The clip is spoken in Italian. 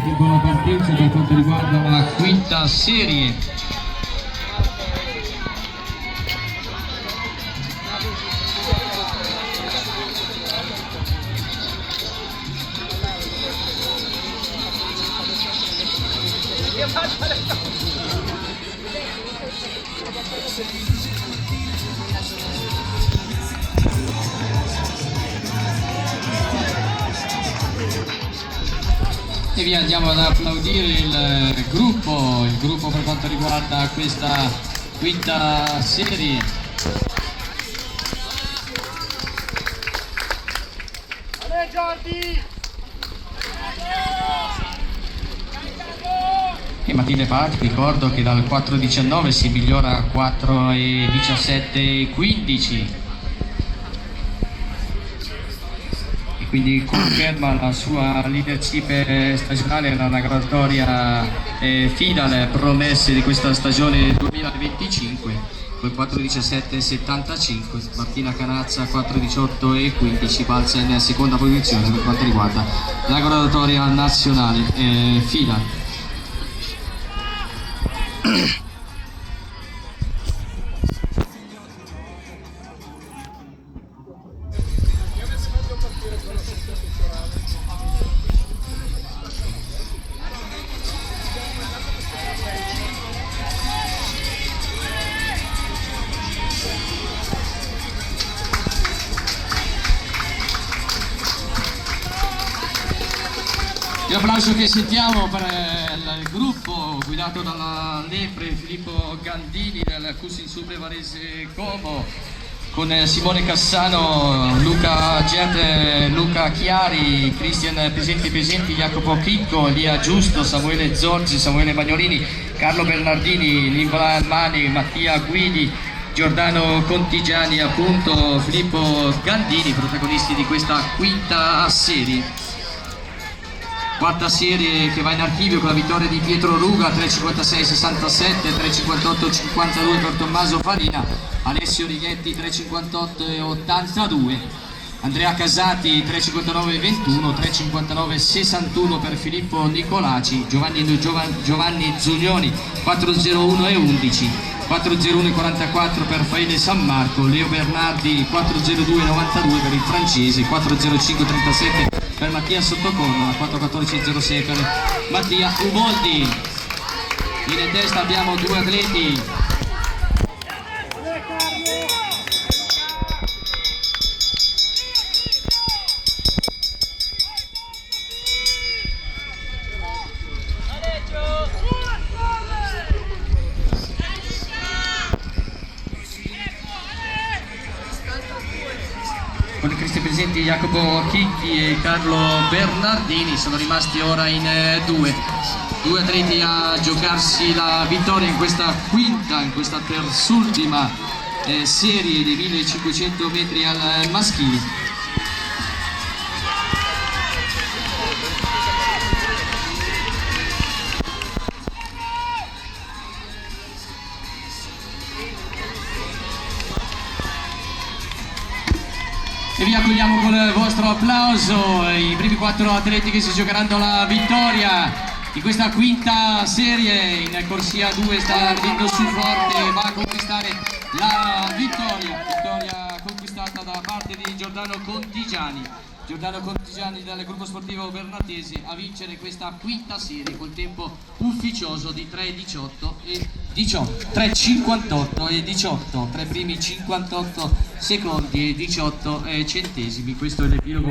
di buona partenza per quanto riguarda la quinta serie. E via, andiamo ad applaudire il gruppo per quanto riguarda questa quinta serie. E Matilde Park, ricordo che dal 4.19 si migliora a 4.17.15. Quindi conferma la sua leadership stagionale nella graduatoria finale promesse di questa stagione 2025 con 4.17.75. Martina Canazza 4.18.15 balza in seconda posizione per quanto riguarda la graduatoria nazionale finale. L'applauso che sentiamo per il gruppo guidato dalla Lepre Filippo Gandini del Cusin Subre Varese Como, con Simone Cassano, Luca Gerte, Luca Chiari, Cristian Pesenti, Jacopo Chicco, Lia Giusto, Samuele Zorzi, Samuele Bagnolini, Carlo Bernardini, Nicola Armani, Mattia Guidi, Giordano Contigiani, appunto Filippo Gandini, protagonisti di questa quinta serie. Quarta serie che va in archivio con la vittoria di Pietro Ruga 3.56.67, 3.58.52 per Tommaso Farina, Alessio Righetti 3.58.82, Andrea Casati 3.59.21, 3.59.61 per Filippo Nicolaci, Giovanni Zuglioni 4.01.11, 4.01.44 per Faide San Marco, Leo Bernardi 4.02.92 per il francese, 4.05.37 per Mattia Sottocorno, 4.14.06 per Mattia Uboldi. In testa abbiamo due atleti. Con i Cristi presenti Jacopo Chicchi e Carlo Bernardini, sono rimasti ora in due atleti a giocarsi la vittoria in questa terzultima serie dei 1500 metri al maschile. E vi accogliamo con il vostro applauso i primi 4 atleti che si giocheranno la vittoria di questa quinta serie. In corsia 2 sta andando su forte e va a conquistare la vittoria conquistata da parte di Giordano Contigiani del gruppo sportivo Bernatese, a vincere questa quinta serie col tempo ufficioso di 3.58 e 18, tra i primi 58 secondi e 18 centesimi. Questo è l'epilogo